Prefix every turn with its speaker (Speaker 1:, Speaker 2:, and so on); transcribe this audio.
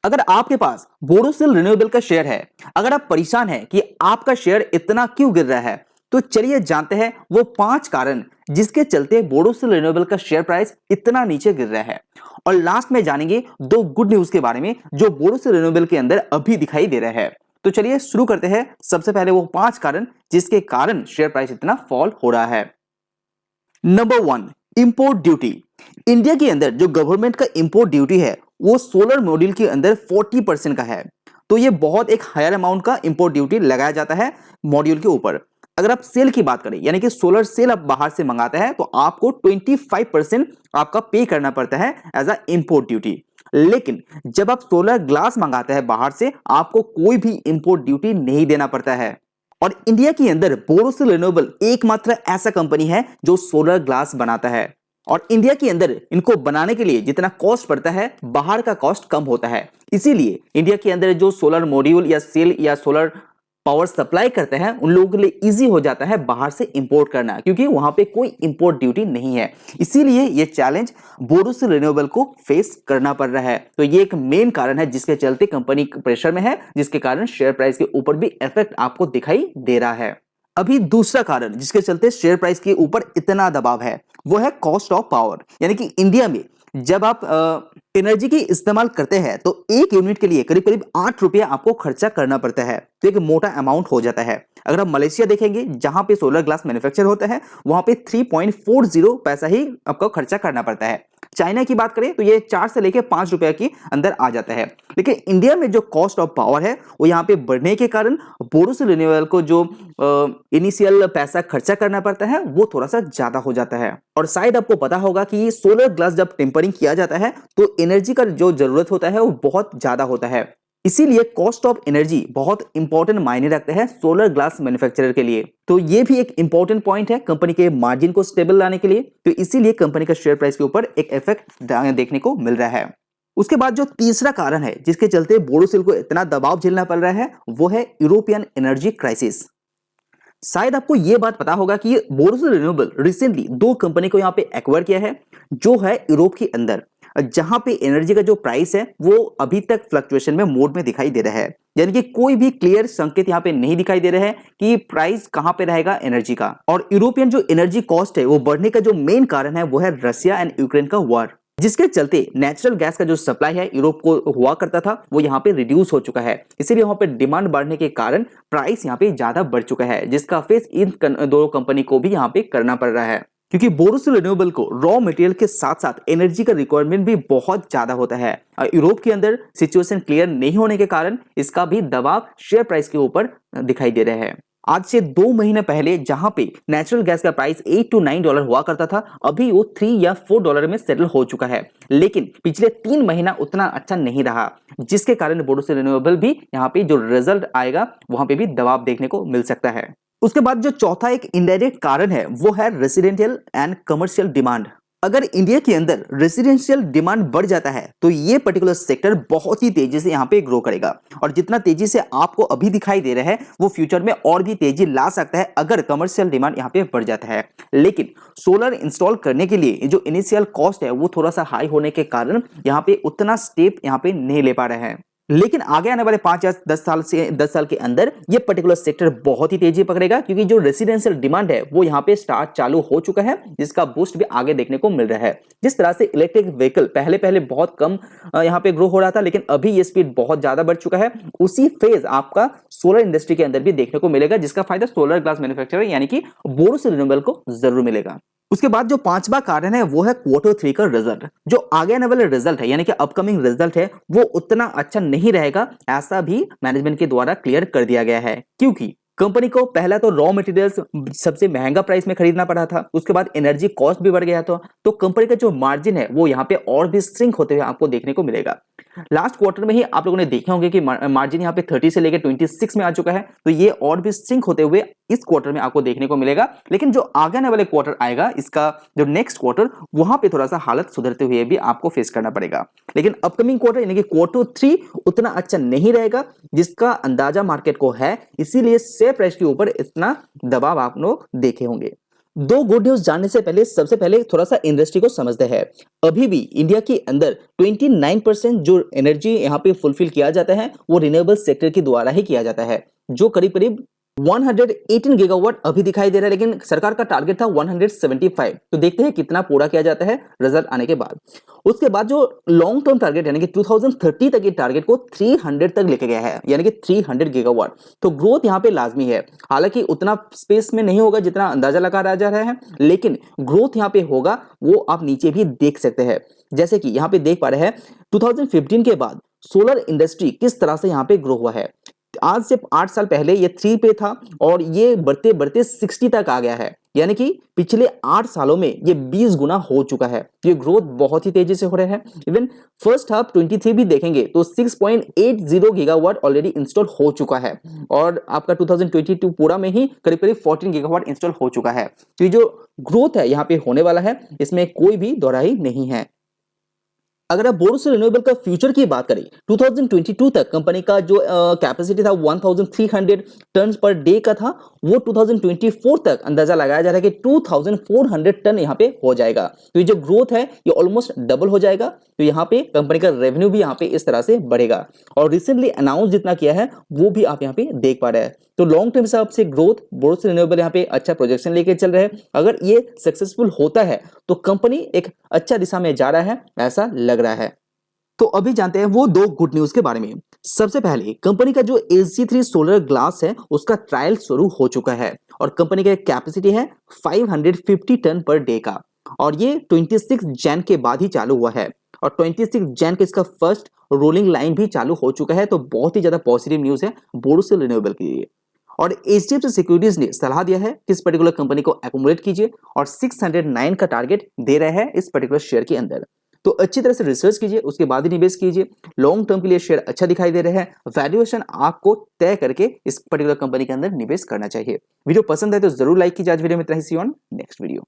Speaker 1: अगर आपके पास बोरोसिल रिन्यूएबल का शेयर है, अगर आप परेशान हैं कि आपका शेयर इतना क्यों गिर रहा है, तो चलिए जानते हैं वो 5 कारण जिसके चलते बोरोसिल रिन्यूएबल का शेयर प्राइस इतना नीचे गिर रहा है। और लास्ट में जानेंगे 2 गुड न्यूज के बारे में जो बोरोसिल रिन्यूएबल के अंदर अभी दिखाई दे रहा है। तो चलिए शुरू करते हैं। सबसे पहले वो 5 कारण जिसके कारण शेयर प्राइस इतना फॉल हो रहा है। Number 1, import duty. इंडिया के अंदर जो गवर्नमेंट का इंपोर्ट ड्यूटी है वो सोलर मॉड्यूल के अंदर 40% का है। तो ये बहुत एक हायर अमाउंट का इंपोर्ट ड्यूटी लगाया जाता है मॉड्यूल के ऊपर। अगर आप सेल की बात करें, यानी कि सोलर सेल आप बाहर से मंगाते हैं, तो आपको 25% आपका पे करना पड़ता है एज अ इंपोर्ट ड्यूटी। लेकिन जब आप सोलर ग्लास मंगाते हैं बाहर से, आपको कोई भी इंपोर्ट ड्यूटी नहीं देना पड़ता है। और इंडिया के अंदर बोरोसिल रिन्यूएबल एकमात्र ऐसा कंपनी है जो सोलर ग्लास बनाता है। और इंडिया के अंदर इनको बनाने के लिए जितना कॉस्ट पड़ता है, बाहर का कॉस्ट कम होता है। इसीलिए इंडिया के अंदर जो सोलर मॉड्यूल या सेल या सोलर पावर सप्लाई करते हैं, उन लोगों के लिए इजी हो जाता है बाहर से इंपोर्ट करना, क्योंकि वहां पे कोई इंपोर्ट ड्यूटी नहीं है। इसीलिए ये चैलेंज बोरोसिल रिन्यूएबल को फेस करना पड़ रहा है। तो ये एक मेन कारण है जिसके चलते कंपनी प्रेशर में है, जिसके कारण शेयर प्राइस के ऊपर भी इफेक्ट आपको दिखाई दे रहा है। अभी दूसरा कारण जिसके चलते शेयर प्राइस के ऊपर इतना दबाव है वो है कॉस्ट ऑफ पावर। यानी कि इंडिया में जब आप एनर्जी की इस्तेमाल करते हैं तो एक यूनिट के लिए करीब करीब 8 रुपया आपको खर्चा करना पड़ता है। तो एक मोटा अमाउंट हो जाता है। अगर आप मलेशिया देखेंगे, जहां पे सोलर ग्लास मैन्युफैक्चर होता है, वहां पे 3.40 पैसा ही आपको खर्चा करना पड़ता है। चाइना की बात करें तो ये 4 से लेकर 5 रुपए के अंदर आ जाता है। लेकिन इंडिया में जो कॉस्ट ऑफ पावर है वो यहाँ पे बढ़ने के कारण बोरोसिल रिन्यूएबल को जो इनिशियल पैसा खर्चा करना पड़ता है वो थोड़ा सा ज्यादा हो जाता है। और शायद आपको पता होगा कि सोलर ग्लास जब टेम्परिंग किया जाता है तो एनर्जी का जो जरूरत होता है वो बहुत ज्यादा होता है। इसीलिए कॉस्ट ऑफ एनर्जी बहुत इंपॉर्टेंट मायने रखते हैं सोलर ग्लास मैन्युफैक्चरर के लिए। तो ये भी एक इंपॉर्टेंट पॉइंट है कंपनी के मार्जिन को स्टेबल लाने के लिए। तो इसीलिए कंपनी का शेयर प्राइस के ऊपर एक इफेक्ट देखने को मिल रहा है। उसके बाद जो तीसरा कारण है जिसके चलते बोरोसिल को इतना दबाव झेलना पड़ रहा है वो है यूरोपियन एनर्जी क्राइसिस। शायद आपको यह बात पता होगा कि बोरोसिल रिन्यूएबल रिसेंटली 2 कंपनी को यहां पे एक्वायर किया है, जो है यूरोप के अंदर, जहां पे एनर्जी का जो प्राइस है वो अभी तक फ्लक्चुएशन में मोड में दिखाई दे रहा है। यानी कि कोई भी क्लियर संकेत यहां पे नहीं दिखाई दे रहे हैं कि प्राइस कहां पे रहेगा एनर्जी का। और यूरोपियन जो एनर्जी कॉस्ट है वो बढ़ने का जो मेन कारण है वो है रशिया एंड यूक्रेन का वॉर, जिसके चलते नेचुरल गैस का जो सप्लाई है यूरोप को हुआ करता था वो यहाँ पे रिड्यूस हो चुका है। इसीलिए वहां पे डिमांड बढ़ने के कारण प्राइस यहाँ पे ज्यादा बढ़ चुका है, जिसका फेस इन दोनों कंपनी को भी यहाँ पे करना पड़ रहा है। क्योंकि बोरोसिल रिन्यूएबल को रॉ मटेरियल के साथ साथ एनर्जी का रिक्वायरमेंट भी बहुत ज्यादा होता है। यूरोप के अंदर सिचुएशन क्लियर नहीं होने के कारण इसका भी दबाव शेयर प्राइस के ऊपर दिखाई दे रहा है। आज से 2 महीने पहले जहां पे नेचुरल गैस का प्राइस $8 to $9 हुआ करता था, अभी वो $3 या $4 में सेटल हो चुका है। लेकिन पिछले 3 महीना उतना अच्छा नहीं रहा, जिसके कारण बोरोसिल रिन्यूएबल भी यहाँ पे जो रिजल्ट आएगा वहां पे भी दबाव देखने को मिल सकता है। उसके बाद जो चौथा एक इनडायरेक्ट कारण है वो है रेसिडेंशियल एंड कमर्शियल डिमांड। अगर इंडिया के अंदर रेसिडेंशियल डिमांड बढ़ जाता है तो ये पर्टिकुलर सेक्टर बहुत ही तेजी से यहाँ पे ग्रो करेगा। और जितना तेजी से आपको अभी दिखाई दे रहा है वो फ्यूचर में और भी तेजी ला सकता है अगर कमर्शियल डिमांड यहाँ पे बढ़ जाता है। लेकिन सोलर इंस्टॉल करने के लिए जो इनिशियल कॉस्ट है वो थोड़ा सा हाई होने के कारण यहाँ पे उतना स्टेप यहाँ पे नहीं ले पा रहे हैं। लेकिन आगे आने वाले 5 या 10 साल के अंदर ये पर्टिकुलर सेक्टर बहुत ही तेजी पकड़ेगा, क्योंकि जो रेसिडेंशियल डिमांड है वो यहाँ पे स्टार्ट चालू हो चुका है, जिसका बूस्ट भी आगे देखने को मिल रहा है। जिस तरह से इलेक्ट्रिक व्हीकल पहले पहले बहुत कम यहाँ पे ग्रो हो रहा था, लेकिन अभी ये स्पीड बहुत ज्यादा बढ़ चुका है, उसी फेज आपका सोलर इंडस्ट्री के अंदर भी देखने को मिलेगा, जिसका फायदा सोलर ग्लास मैन्युफैक्चरर यानी कि बोरोसिल रिन्यूएबल को जरूर मिलेगा। उसके बाद जो 5वां कारण है वो है Q3 का रिजल्ट। जो आगे आने वाले रिजल्ट है यानी कि अपकमिंग रिजल्ट है वो उतना अच्छा नहीं रहेगा, ऐसा भी मैनेजमेंट के द्वारा क्लियर कर दिया गया है। क्योंकि कंपनी को पहला तो रॉ मटेरियल्स सबसे महंगा प्राइस में खरीदना पड़ा था, उसके बाद एनर्जी कॉस्ट भी बढ़ गया था, तो कंपनी का जो मार्जिन है वो यहाँ पे और भी श्रिंक होते हुए आपको देखने को मिलेगा। लास्ट क्वार्टर में ही आप लोगों ने देखे होंगे कि मार्जिन यहाँ पे 30 से लेकर 26 में आ चुका है, तो ये और भी श्रिंक होते हुए इस क्वार्टर में आपको देखने को मिलेगा। लेकिन जो आगे आने वाले क्वार्टर आएगा, इसका जो नेक्स्ट क्वार्टर, वहां पे थोड़ा सा हालत सुधरते हुए भी आपको फेस करना पड़ेगा। लेकिन अपकमिंग क्वार्टर यानी कि Q3 उतना अच्छा नहीं रहेगा, जिसका अंदाजा मार्केट को है, इसीलिए शेयर प्राइस के ऊपर इतना दबाव आप लोग देखे होंगे। दो गुड न्यूज जानने से पहले सबसे पहले थोड़ा सा इंडस्ट्री को समझते हैं। अभी भी इंडिया के अंदर 29% जो एनर्जी यहाँ पे फुलफिल किया जाता है वो रिन्यूएबल सेक्टर के द्वारा ही किया जाता है, जो करीब करीब 118 गीगावाट अभी दिखाई दे रहा है, लेकिन सरकार का टारगेट था 175। तो देखते हैं कितना पूरा किया जाता है रिजल्ट आने के बाद। उसके बाद जो लॉन्ग टर्म टारगेट यानी कि 2030 तक के टारगेट को 300 तक लेके गया है, यानी कि 300 गीगावाट। तो ग्रोथ यहाँ पे लाजमी है, हालांकि उतना स्पेस में नहीं होगा जितना अंदाजा लगा जा रहा है, लेकिन ग्रोथ यहाँ पे होगा, वो आप नीचे भी देख सकते हैं। जैसे कि यहाँ पे देख पा रहे हैं 2015 के बाद सोलर इंडस्ट्री किस तरह से यहाँ पे ग्रो हुआ है। आज से 8 साल पहले ये 3 पे था और ये बढ़ते बढ़ते 60 तक आ गया है, यानी कि पिछले 8 सालों में ये 20 गुना हो चुका है। ये ग्रोथ बहुत ही तेजी से हो रहा है। इवन फर्स्ट हाफ 23 भी देखेंगे तो 6.80 गीगावाट ऑलरेडी इंस्टॉल हो चुका है और आपका 2022 पूरा में ही करीब करीब 14 गीगावाट इंस्टॉल हो चुका है। तो ये जो ग्रोथ है यहाँ पे होने वाला है, इसमें कोई भी दोहराई नहीं है। अगर आप बोरोसिल रिन्यूएबल का फ्यूचर की बात करें, 2022 तक कंपनी का जो कैपेसिटी था 1300 टन पर डे का था, वो 2024 तक अंदाजा लगाया जा रहा है कि 2400 टन यहाँ पे हो जाएगा। तो ये जो ग्रोथ है ये ऑलमोस्ट डबल हो जाएगा। तो यहाँ पे कंपनी का रेवेन्यू भी यहाँ पे इस तरह से बढ़ेगा और रिसेंटली अनाउंस जितना किया है वो भी आप यहाँ पे देख पा रहे हैं। तो लॉन्ग टर्म हिसाब से ग्रोथ बोरोसिल रिन्यूएबल यहाँ पे अच्छा प्रोजेक्शन लेके चल रहे हैं। अगर ये सक्सेसफुल होता है तो कंपनी एक अच्छा दिशा में जा रहा है, ऐसा लग रहा है। तो अभी जानते हैं वो दो गुड न्यूज के बारे में। सबसे पहले कंपनी का जो SG3 सोलर ग्लास है उसका ट्रायल शुरू हो चुका है और कंपनी का कैपेसिटी है 550 टन पर डे का और ये 26 जैन के बाद ही चालू हुआ है और 26 जैन का इसका फर्स्ट रोलिंग लाइन भी चालू हो चुका है। तो बहुत ही ज्यादा पॉजिटिव न्यूज है बोरोसिल रिन्यूएबल के लिए। और HDFC सिक्योरिटीज ने सलाह दिया है कि इस पर्टिकुलर कंपनी को एक्युमुलेट कीजिए और 609 का टारगेट दे रहे हैं इस पर्टिकुलर शेयर के अंदर। तो अच्छी तरह से रिसर्च कीजिए, उसके बाद ही निवेश कीजिए। लॉन्ग टर्म के लिए शेयर अच्छा दिखाई दे रहे हैं, वैल्यूएशन आपको तय करके इस पर्टिकुलर कंपनी के अंदर निवेश करना चाहिए। वीडियो पसंद है तो जरूर लाइक कीजिए। आज वीडियो में इतना ही, सी ऑन नेक्स्ट वीडियो।